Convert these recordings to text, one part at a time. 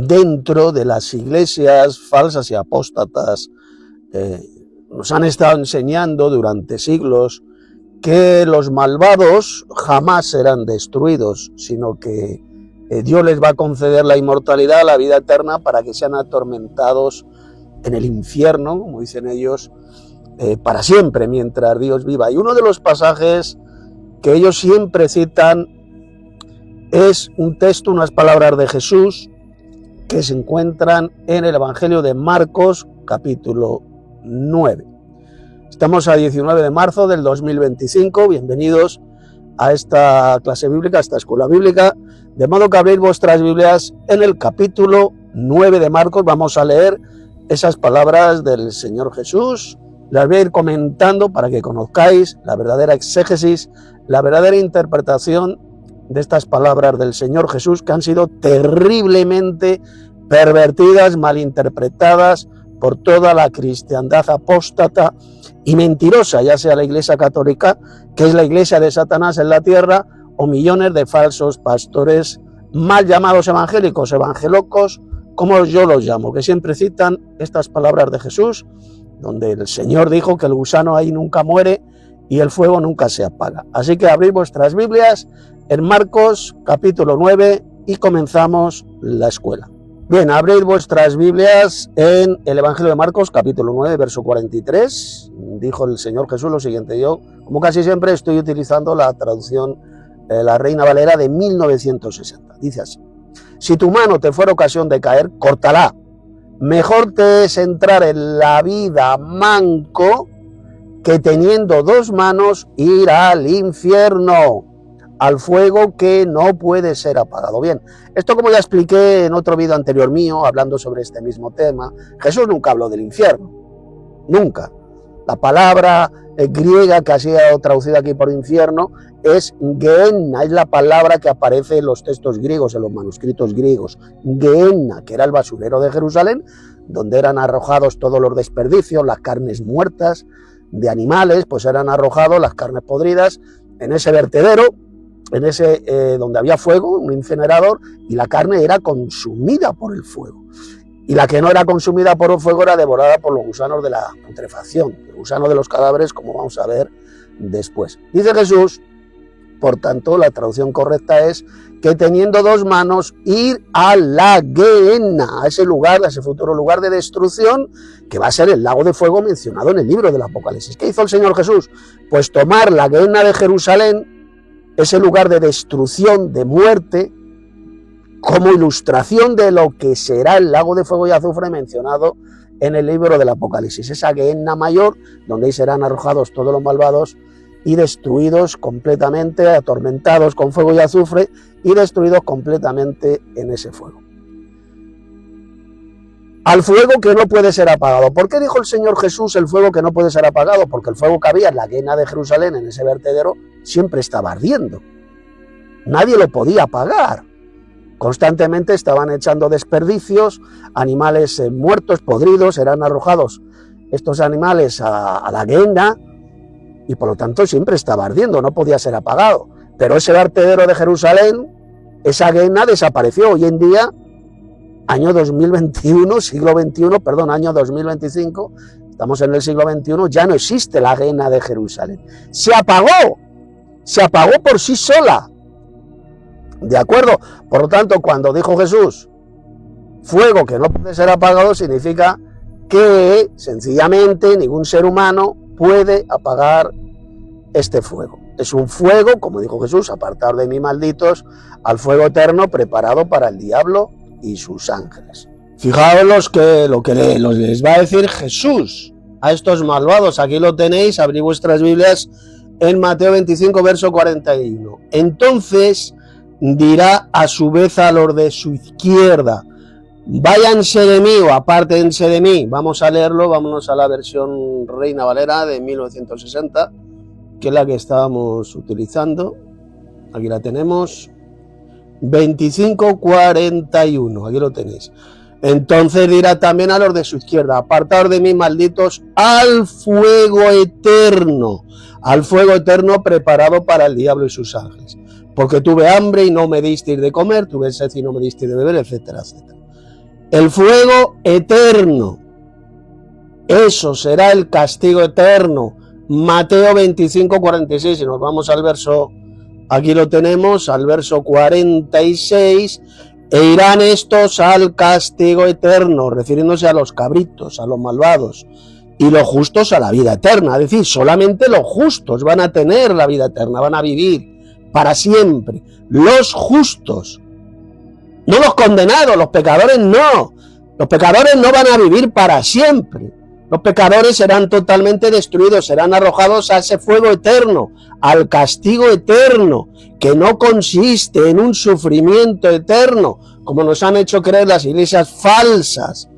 dentro de las iglesias falsas y apóstatas nos han estado enseñando durante siglos que los malvados jamás serán destruidos, sino que Dios les va a conceder la inmortalidad, la vida eterna, para que sean atormentados en el infierno, como dicen ellos, para siempre, mientras Dios viva. Y uno de los pasajes que ellos siempre citan es un texto, unas palabras de Jesús que se encuentran en el Evangelio de Marcos, capítulo 9. Estamos a 19 de marzo del 2025, bienvenidos a esta clase bíblica, a esta escuela bíblica, de modo que abrid vuestras Biblias en el capítulo 9 de Marcos. Vamos a leer esas palabras del Señor Jesús, las voy a ir comentando para que conozcáis la verdadera exégesis, la verdadera interpretación de estas palabras del Señor Jesús, que han sido terriblemente pervertidas, malinterpretadas por toda la cristiandad apóstata y mentirosa, ya sea la Iglesia Católica, que es la iglesia de Satanás en la tierra, o millones de falsos pastores mal llamados evangélicos, evangelocos, como yo los llamo, que siempre citan estas palabras de Jesús, donde el Señor dijo que el gusano ahí nunca muere y el fuego nunca se apaga. Así que abrid vuestras Biblias en Marcos capítulo 9 y comenzamos la escuela. Bien, abrid vuestras Biblias en el Evangelio de Marcos capítulo 9, verso 43. Dijo el Señor Jesús lo siguiente: yo, como casi siempre, estoy utilizando la traducción la Reina Valera de 1960. Dice así: si tu mano te fuera ocasión de caer, córtala. Mejor te es entrar en la vida manco que teniendo dos manos ir al infierno, al fuego que no puede ser apagado. Bien, esto, como ya expliqué en otro vídeo anterior mío, hablando sobre este mismo tema, Jesús nunca habló del infierno, nunca. La palabra griega que ha sido traducida aquí por infierno es Gehenna, es la palabra que aparece en los textos griegos, en los manuscritos griegos. Gehenna, que era el basurero de Jerusalén, donde eran arrojados todos los desperdicios, las carnes muertas de animales, pues eran arrojados, las carnes podridas, en ese vertedero, en ese donde había fuego, un incinerador, y la carne era consumida por el fuego. Y la que no era consumida por el fuego era devorada por los gusanos de la putrefacción, el gusano de los cadáveres, como vamos a ver después. Dice Jesús, por tanto, la traducción correcta es que teniendo dos manos ir a la Gehenna, a ese lugar, a ese futuro lugar de destrucción, que va a ser el lago de fuego mencionado en el libro del Apocalipsis. ¿Qué hizo el Señor Jesús? Pues tomar la Gehenna de Jerusalén, ese lugar de destrucción, de muerte, como ilustración de lo que será el lago de fuego y azufre mencionado en el libro del Apocalipsis. Esa Gehenna mayor, donde ahí serán arrojados todos los malvados y destruidos completamente, atormentados con fuego y azufre y destruidos completamente en ese fuego. Al fuego que no puede ser apagado. ¿Por qué dijo el Señor Jesús el fuego que no puede ser apagado? Porque el fuego que había en la Gehenna de Jerusalén, en ese vertedero, siempre estaba ardiendo. Nadie lo podía apagar. Constantemente estaban echando desperdicios, animales muertos, podridos, eran arrojados estos animales a la Gehenna y por lo tanto siempre estaba ardiendo, no podía ser apagado. Pero ese vertedero de Jerusalén, esa Gehenna desapareció. Hoy en día, año 2021, año 2025, estamos en el siglo XXI, ya no existe la Gehenna de Jerusalén. Se apagó por sí sola. ¿De acuerdo? Por lo tanto, cuando dijo Jesús, fuego que no puede ser apagado, significa que sencillamente ningún ser humano puede apagar este fuego. Es un fuego, como dijo Jesús, apartaos de mí, malditos, al fuego eterno preparado para el diablo y sus ángeles. Fijaos lo que les va a decir Jesús a estos malvados. Aquí lo tenéis, abrid vuestras Biblias en Mateo 25, verso 41. Entonces dirá a su vez a los de su izquierda, váyanse de mí o apártense de mí. Vamos a leerlo, vámonos a la versión Reina Valera de 1960, que es la que estábamos utilizando. Aquí la tenemos, 25:41, aquí lo tenéis. Entonces dirá también a los de su izquierda, apartaos de mí, malditos, al fuego eterno preparado para el diablo y sus ángeles. Porque tuve hambre y no me disteis de comer, tuve sed y no me disteis de beber, etcétera, etcétera. el fuego eterno. Eso será el castigo eterno. Mateo 25, 46, y nos vamos al verso, aquí lo tenemos, al verso 46, e irán estos al castigo eterno, refiriéndose a los cabritos, a los malvados, y los justos a la vida eterna. Es decir, solamente los justos van a tener la vida eterna, van a vivir para siempre. Los justos, no los condenados, los pecadores no. Los pecadores no van a vivir para siempre. Los pecadores serán totalmente destruidos, serán arrojados a ese fuego eterno, al castigo eterno, que no consiste en un sufrimiento eterno, como nos han hecho creer las iglesias falsas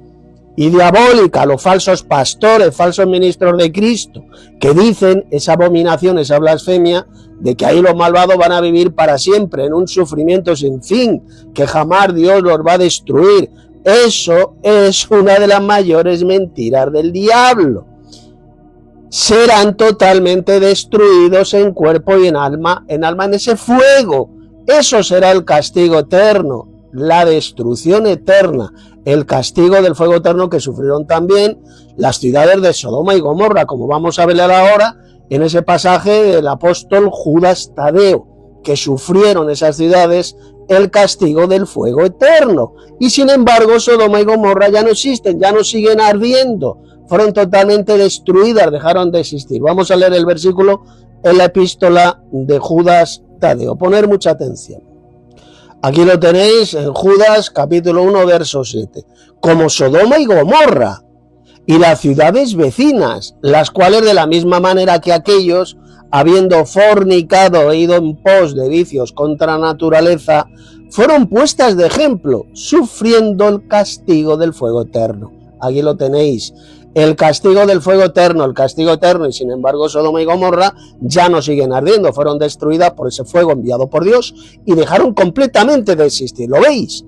y diabólicas, los falsos pastores, falsos ministros de Cristo, que dicen esa abominación, esa blasfemia, de que ahí los malvados van a vivir para siempre en un sufrimiento sin fin, que jamás Dios los va a destruir. Eso es una de las mayores mentiras del diablo. Serán totalmente destruidos en cuerpo y en alma en ese fuego. Eso será el castigo eterno, la destrucción eterna, el castigo del fuego eterno que sufrieron también las ciudades de Sodoma y Gomorra, como vamos a ver ahora en ese pasaje del apóstol Judas Tadeo, que sufrieron esas ciudades el castigo del fuego eterno. Y sin embargo, Sodoma y Gomorra ya no existen, ya no siguen ardiendo, fueron totalmente destruidas, dejaron de existir. Vamos a leer el versículo en la epístola de Judas Tadeo. Poner mucha atención. Aquí lo tenéis en Judas capítulo 1, verso 7. Como Sodoma y Gomorra y las ciudades vecinas, las cuales de la misma manera que aquellos, habiendo fornicado e ido en pos de vicios contra naturaleza, fueron puestas de ejemplo, sufriendo el castigo del fuego eterno. Aquí lo tenéis, el castigo del fuego eterno, el castigo eterno, y sin embargo Sodoma y Gomorra ya no siguen ardiendo, fueron destruidas por ese fuego enviado por Dios y dejaron completamente de existir. ¿Lo veis?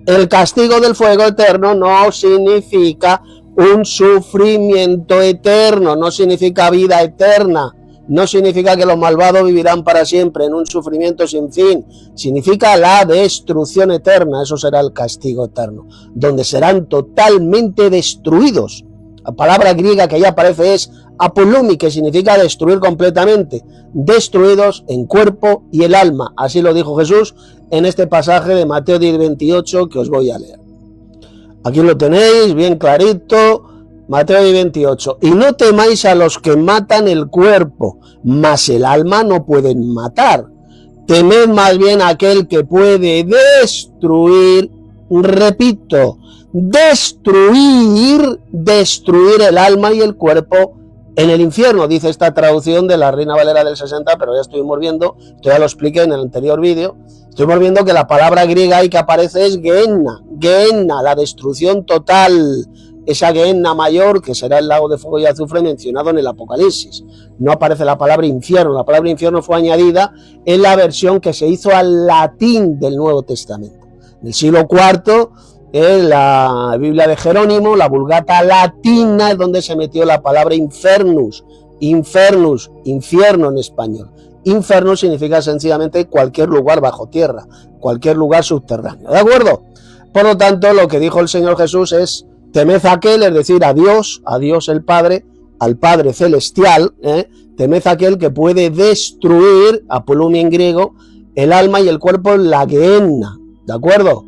El castigo del fuego eterno no significa un sufrimiento eterno, no significa vida eterna. No significa que los malvados vivirán para siempre en un sufrimiento sin fin. Significa la destrucción eterna. Eso será el castigo eterno, donde serán totalmente destruidos. La palabra griega que ahí aparece es apolumi, que significa destruir completamente. Destruidos en cuerpo y el alma. Así lo dijo Jesús en este pasaje de Mateo 10, 28 que os voy a leer. Aquí lo tenéis bien clarito. Mateo 28, y no temáis a los que matan el cuerpo, mas el alma no pueden matar. Temed más bien a aquel que puede destruir, repito, destruir el alma y el cuerpo en el infierno, dice esta traducción de la Reina Valera del 60, pero ya estuvimos viendo, esto ya lo expliqué en el anterior vídeo, estuvimos viendo que la palabra griega ahí que aparece es Gehenna, la destrucción total, esa Gehenna mayor que será el lago de fuego y azufre mencionado en el Apocalipsis. No aparece la palabra infierno, la palabra infierno fue añadida en la versión que se hizo al latín del Nuevo Testamento. En el siglo IV, en la Biblia de Jerónimo, la Vulgata latina, es donde se metió la palabra infernus, infierno en español. Inferno significa sencillamente cualquier lugar bajo tierra, cualquier lugar subterráneo, ¿de acuerdo? Por lo tanto, lo que dijo el Señor Jesús es: temed a aquel, es decir, a Dios el Padre, al Padre Celestial, temed a aquel que puede destruir, apolumi en griego, el alma y el cuerpo en la Gehenna, ¿de acuerdo?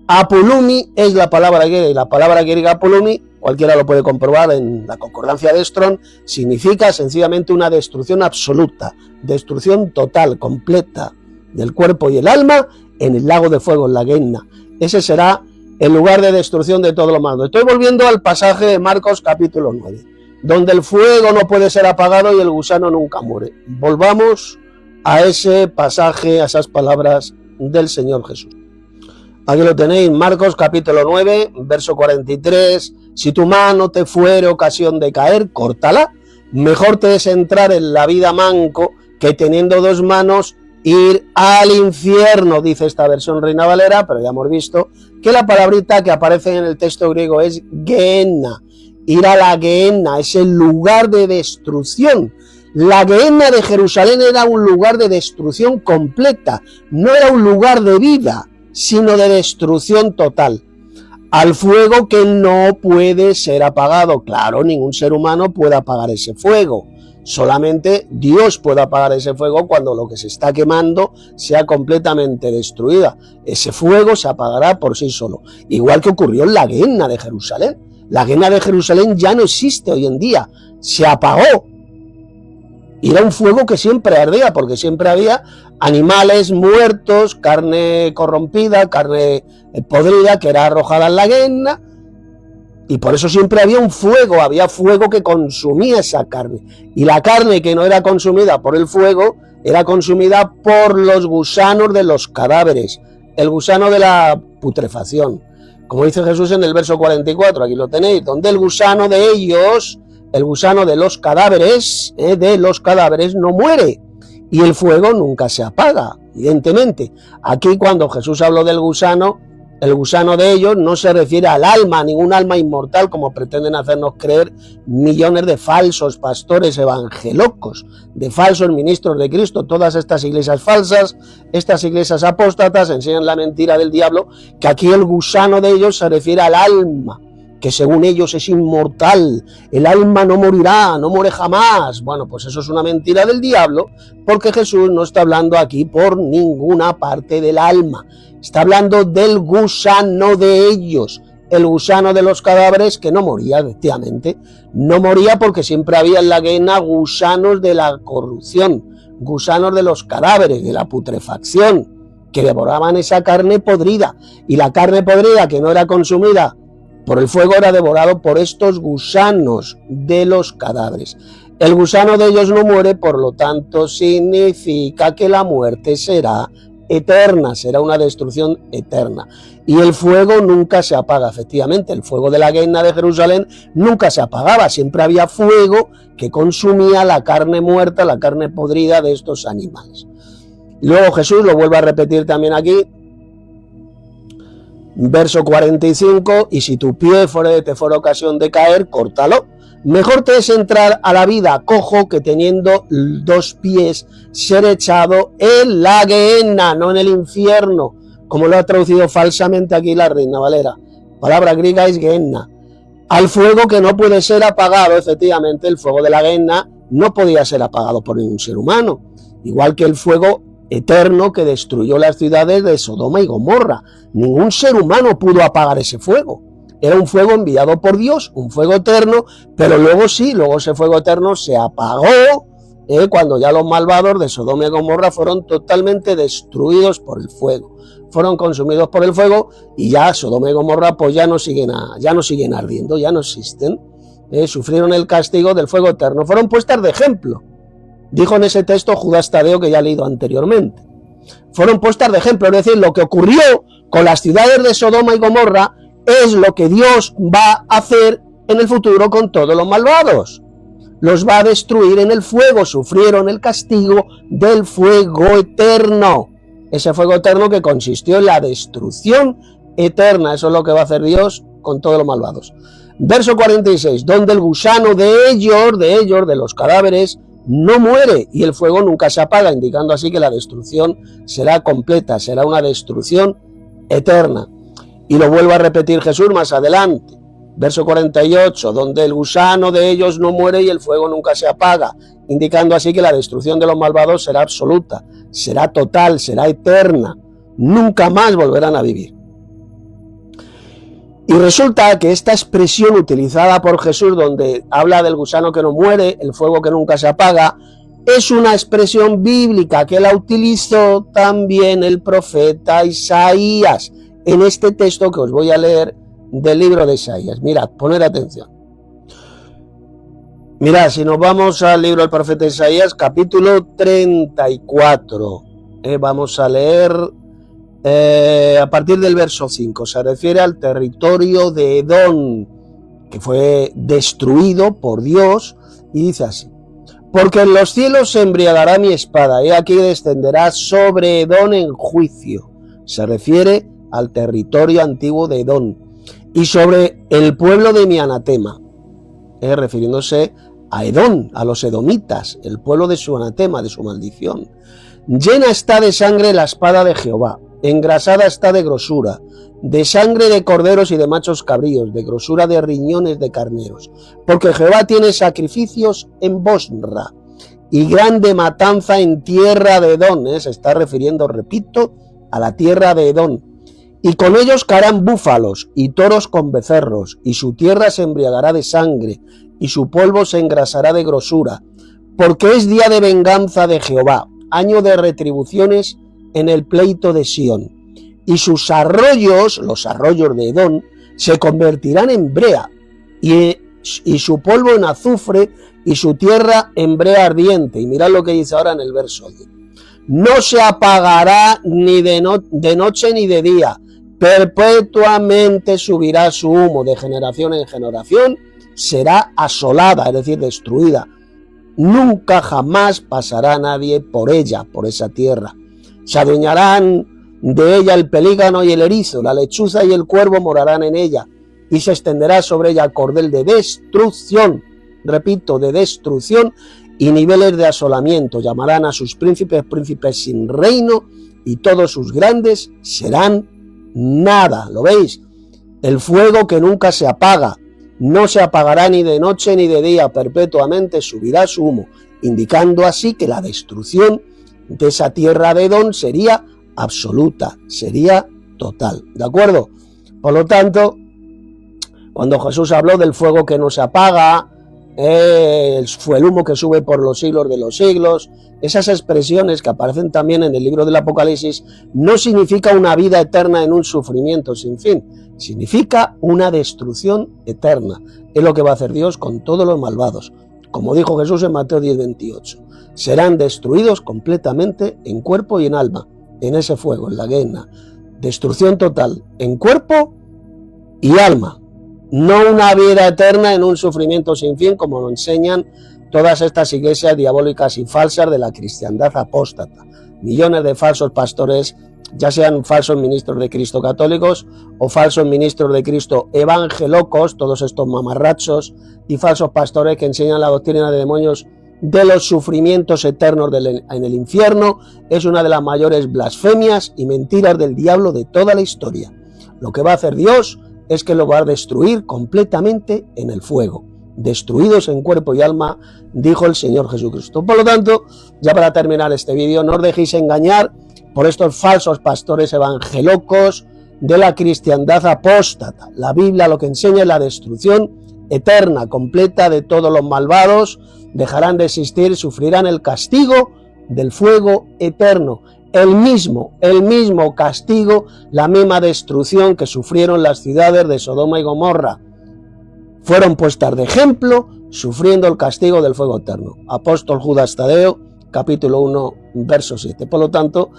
Apolumi es la palabra griega, y la palabra griega apolumi, cualquiera lo puede comprobar en la concordancia de Strong, significa sencillamente una destrucción absoluta, destrucción total, completa, del cuerpo y el alma en el lago de fuego, en la Gehenna. Ese será el lugar de destrucción de todo lo malo. Estoy volviendo al pasaje de Marcos capítulo 9, donde el fuego no puede ser apagado y el gusano nunca muere. Volvamos a ese pasaje, a esas palabras del Señor Jesús. Aquí lo tenéis, Marcos capítulo 9, verso 43. Si tu mano te fuere ocasión de caer, córtala. Mejor te es entrar en la vida manco que teniendo dos manos ir al infierno, dice esta versión Reina Valera, pero ya hemos visto que la palabrita que aparece en el texto griego es Gehenna. Ir a la Gehenna es el lugar de destrucción. La Gehenna de Jerusalén era un lugar de destrucción completa, no era un lugar de vida, sino de destrucción total. al fuego que no puede ser apagado. Claro, ningún ser humano puede apagar ese fuego. Solamente Dios puede apagar ese fuego cuando lo que se está quemando sea completamente destruida. Ese fuego se apagará por sí solo. Igual que ocurrió en la Gehenna de Jerusalén. La Gehenna de Jerusalén ya no existe hoy en día. Se apagó. Y era un fuego que siempre ardía, porque siempre había animales muertos, carne corrompida, carne podrida, que era arrojada en la Gehenna. Y por eso siempre había fuego que consumía esa carne. Y la carne que no era consumida por el fuego, era consumida por los gusanos de los cadáveres, el gusano de la putrefacción. Como dice Jesús en el verso 44, aquí lo tenéis, donde el gusano de ellos, el gusano de los cadáveres no muere. Y el fuego nunca se apaga, evidentemente. Aquí cuando Jesús habló del gusano, el gusano de ellos no se refiere al alma, a ningún alma inmortal, como pretenden hacernos creer millones de falsos pastores evangelocos, de falsos ministros de Cristo. Todas estas iglesias falsas, estas iglesias apóstatas enseñan la mentira del diablo, que aquí el gusano de ellos se refiere al alma, que según ellos es inmortal, el alma no morirá, no muere jamás. Bueno, pues eso es una mentira del diablo, porque Jesús no está hablando aquí por ninguna parte del alma. Está hablando del gusano de ellos, el gusano de los cadáveres que no moría, efectivamente. No moría porque siempre había en la Gehenna gusanos de la corrupción, gusanos de los cadáveres, de la putrefacción, que devoraban esa carne podrida. Y la carne podrida que no era consumida por el fuego era devorado por estos gusanos de los cadáveres. El gusano de ellos no muere, por lo tanto significa que la muerte será eterna, será una destrucción eterna. Y el fuego nunca se apaga, efectivamente, el fuego de la Gehenna de Jerusalén nunca se apagaba, siempre había fuego que consumía la carne muerta, la carne podrida de estos animales. Luego Jesús lo vuelve a repetir también aquí, verso 45, y si tu pie te fuera ocasión de caer, córtalo. Mejor te es entrar a la vida cojo que teniendo 2 pies ser echado en la Gehenna, no en el infierno, como lo ha traducido falsamente aquí la Reina Valera. Palabra griega es Gehenna. Al fuego que no puede ser apagado, efectivamente, el fuego de la Gehenna no podía ser apagado por ningún ser humano, igual que el fuego eterno que destruyó las ciudades de Sodoma y Gomorra. Ningún ser humano pudo apagar ese fuego. Era un fuego enviado por Dios, un fuego eterno, pero luego ese fuego eterno se apagó cuando ya los malvados de Sodoma y Gomorra fueron totalmente destruidos por el fuego. Fueron consumidos por el fuego y ya Sodoma y Gomorra pues ya no siguen ardiendo, ya no existen. Sufrieron el castigo del fuego eterno. Fueron puestas de ejemplo. Dijo en ese texto Judas Tadeo que ya he leído anteriormente. Fueron puestas de ejemplo, es decir, lo que ocurrió con las ciudades de Sodoma y Gomorra es lo que Dios va a hacer en el futuro con todos los malvados. Los va a destruir en el fuego, sufrieron el castigo del fuego eterno. Ese fuego eterno que consistió en la destrucción eterna, eso es lo que va a hacer Dios con todos los malvados. Verso 46, donde el gusano de ellos, de los cadáveres, no muere y el fuego nunca se apaga, indicando así que la destrucción será completa, será una destrucción eterna. Y lo vuelve a repetir Jesús más adelante, verso 48, donde el gusano de ellos no muere y el fuego nunca se apaga, indicando así que la destrucción de los malvados será absoluta, será total, será eterna, nunca más volverán a vivir. Y resulta que esta expresión utilizada por Jesús, donde habla del gusano que no muere, el fuego que nunca se apaga, es una expresión bíblica que la utilizó también el profeta Isaías, en este texto que os voy a leer del libro de Isaías. Mirad, poned atención. Mirad, si nos vamos al libro del profeta Isaías, capítulo 34, vamos a leer a partir del verso 5, se refiere al territorio de Edom, que fue destruido por Dios, y dice así: porque en los cielos se embriagará mi espada, y aquí descenderá sobre Edom en juicio. Se refiere al territorio antiguo de Edom, y sobre el pueblo de mi anatema, refiriéndose a Edom, a los edomitas, el pueblo de su anatema, de su maldición. Llena está de sangre la espada de Jehová, engrasada está de grosura, de sangre de corderos y de machos cabríos, de grosura de riñones de carneros, porque Jehová tiene sacrificios en Bosra y grande matanza en tierra de Edom, se está refiriendo, repito, a la tierra de Edom, y con ellos caerán búfalos y toros con becerros, y su tierra se embriagará de sangre, y su polvo se engrasará de grosura, porque es día de venganza de Jehová, año de retribuciones en el pleito de Sión, y sus arroyos, los arroyos de Edom, se convertirán en brea, y su polvo en azufre, y su tierra en brea ardiente. Y mirad lo que dice ahora en el verso 10. No se apagará ni de noche ni de día, perpetuamente subirá su humo, de generación en generación será asolada, es decir, destruida. Nunca jamás pasará nadie por ella, por esa tierra. Se adueñarán de ella el pelícano y el erizo, la lechuza y el cuervo morarán en ella, y se extenderá sobre ella cordel de destrucción, repito, de destrucción, y niveles de asolamiento. Llamarán a sus príncipes príncipes sin reino, y todos sus grandes serán nada. ¿Lo veis? El fuego que nunca se apaga, no se apagará ni de noche ni de día, perpetuamente subirá su humo, indicando así que la destrucción de esa tierra de Edom sería absoluta, sería total, ¿de acuerdo? Por lo tanto, cuando Jesús habló del fuego que no se apaga, fue el humo que sube por los siglos de los siglos, esas expresiones que aparecen también en el libro del Apocalipsis, no significa una vida eterna en un sufrimiento sin fin, significa una destrucción eterna. Es lo que va a hacer Dios con todos los malvados. Como dijo Jesús en Mateo 10:28, serán destruidos completamente en cuerpo y en alma, en ese fuego, en la Gehenna. Destrucción total en cuerpo y alma. No una vida eterna en un sufrimiento sin fin, como lo enseñan todas estas iglesias diabólicas y falsas de la cristiandad apóstata. Millones de falsos pastores, ya sean falsos ministros de Cristo católicos o falsos ministros de Cristo evangelocos, todos estos mamarrachos, y falsos pastores que enseñan la doctrina de demonios de los sufrimientos eternos en el infierno, es una de las mayores blasfemias y mentiras del diablo de toda la historia. Lo que va a hacer Dios es que lo va a destruir completamente en el fuego. Destruidos en cuerpo y alma, dijo el Señor Jesucristo. Por lo tanto, ya para terminar este vídeo, no os dejéis engañar por estos falsos pastores evangelocos de la cristiandad apóstata. La Biblia lo que enseña es la destrucción eterna, completa de todos los malvados, dejarán de existir, sufrirán el castigo del fuego eterno. El mismo castigo, la misma destrucción que sufrieron las ciudades de Sodoma y Gomorra. Fueron puestas de ejemplo, sufriendo el castigo del fuego eterno. Apóstol Judas Tadeo, capítulo 1, verso 7. Por lo tanto,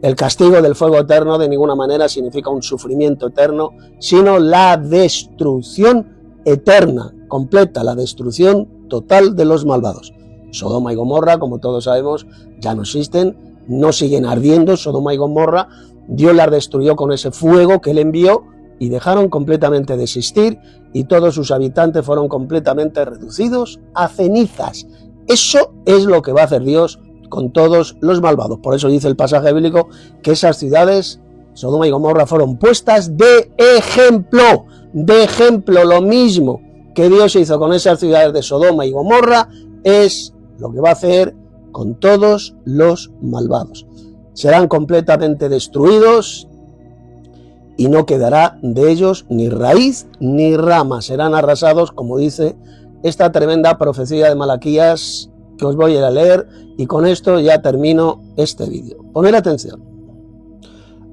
el castigo del fuego eterno de ninguna manera significa un sufrimiento eterno, sino la destrucción eterna, completa, la destrucción total de los malvados. Sodoma y Gomorra, como todos sabemos, ya no existen, no siguen ardiendo. Sodoma y Gomorra, Dios las destruyó con ese fuego que él envió y dejaron completamente de existir, y todos sus habitantes fueron completamente reducidos a cenizas. Eso es lo que va a hacer Dios con todos los malvados. Por eso dice el pasaje bíblico que esas ciudades, Sodoma y Gomorra, fueron puestas de ejemplo. De ejemplo, lo mismo que Dios hizo con esas ciudades de Sodoma y Gomorra, es lo que va a hacer con todos los malvados. Serán completamente destruidos y no quedará de ellos ni raíz ni rama. Serán arrasados, como dice esta tremenda profecía de Malaquías que os voy a leer, y con esto ya termino este vídeo. Poned atención.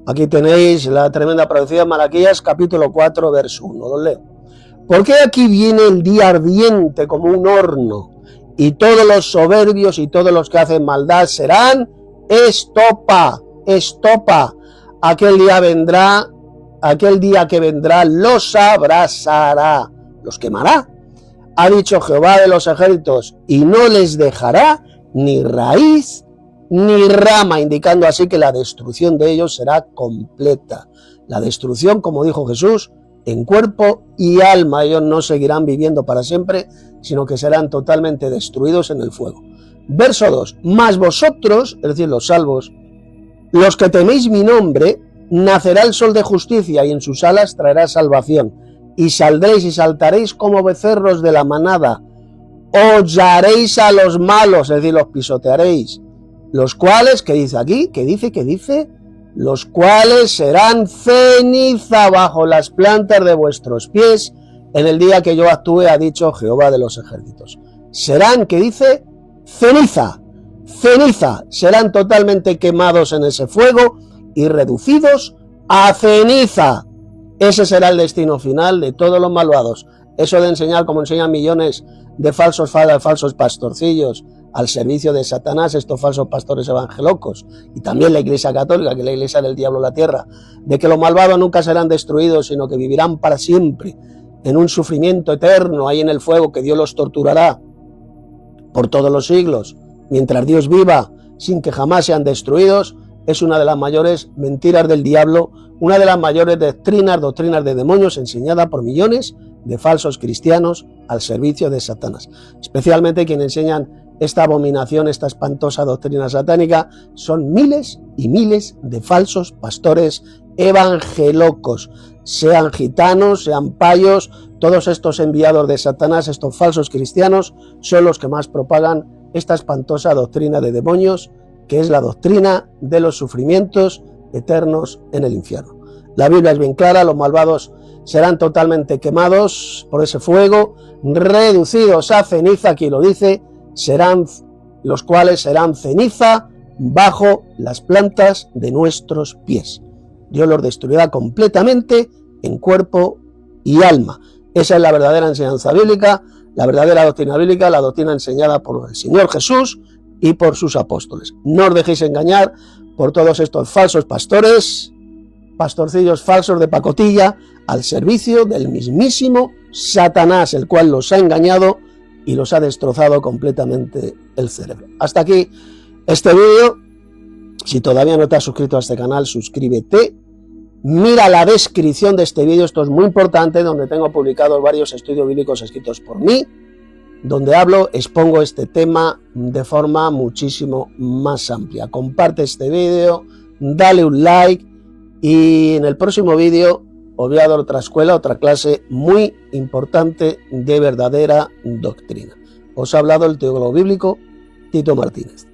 Aquí tenéis la tremenda profecía de Malaquías, capítulo 4, verso 1. Lo leo. Porque aquí viene el día ardiente como un horno, y todos los soberbios y todos los que hacen maldad serán estopa, estopa. Aquel día que vendrá los abrasará, los quemará, ha dicho Jehová de los ejércitos, y no les dejará ni raíz ni rama, indicando así que la destrucción de ellos será completa. La destrucción, como dijo Jesús, en cuerpo y alma. Ellos no seguirán viviendo para siempre, sino que serán totalmente destruidos en el fuego. Verso 2. Mas vosotros, es decir, los salvos, los que teméis mi nombre, nacerá el sol de justicia y en sus alas traerá salvación. Y saldréis y saltaréis como becerros de la manada. Hollaréis a los malos, es decir, los pisotearéis. Los cuales, ¿qué dice aquí? ¿Qué dice? Los cuales serán ceniza bajo las plantas de vuestros pies en el día que yo actúe, ha dicho Jehová de los ejércitos. Serán, ¿qué dice? Ceniza, serán totalmente quemados en ese fuego y reducidos a ceniza. Ese será el destino final de todos los malvados. Eso de enseñar, como enseñan millones de falsos pastorcillos al servicio de Satanás, estos falsos pastores evangelocos, y también la Iglesia Católica, que es la Iglesia del diablo en la tierra, de que los malvados nunca serán destruidos, sino que vivirán para siempre en un sufrimiento eterno, ahí en el fuego, que Dios los torturará por todos los siglos, mientras Dios viva, sin que jamás sean destruidos, es una de las mayores mentiras del diablo, una de las mayores doctrinas de demonios enseñada por millones de falsos cristianos al servicio de Satanás. Especialmente quienes enseñan esta abominación, esta espantosa doctrina satánica, son miles y miles de falsos pastores evangelocos, sean gitanos, sean payos, todos estos enviados de Satanás, estos falsos cristianos, son los que más propagan esta espantosa doctrina de demonios, que es la doctrina de los sufrimientos eternos en el infierno. La Biblia es bien clara, los malvados serán totalmente quemados por ese fuego, reducidos a ceniza, aquí lo dice, serán los cuales serán ceniza bajo las plantas de nuestros pies. Dios los destruirá completamente en cuerpo y alma. Esa es la verdadera enseñanza bíblica, la verdadera doctrina bíblica, la doctrina enseñada por el Señor Jesús y por sus apóstoles. No os dejéis engañar por todos estos falsos pastores, pastorcillos falsos de pacotilla, al servicio del mismísimo Satanás, el cual los ha engañado y los ha destrozado completamente el cerebro. Hasta aquí este vídeo. Si todavía no te has suscrito a este canal, suscríbete. Mira la descripción de este vídeo, esto es muy importante, donde tengo publicados varios estudios bíblicos escritos por mí, donde expongo este tema de forma muchísimo más amplia. Comparte este vídeo, dale un like y en el próximo vídeo os voy a dar otra escuela, otra clase muy importante de verdadera doctrina. Os ha hablado el teólogo bíblico Tito Martínez.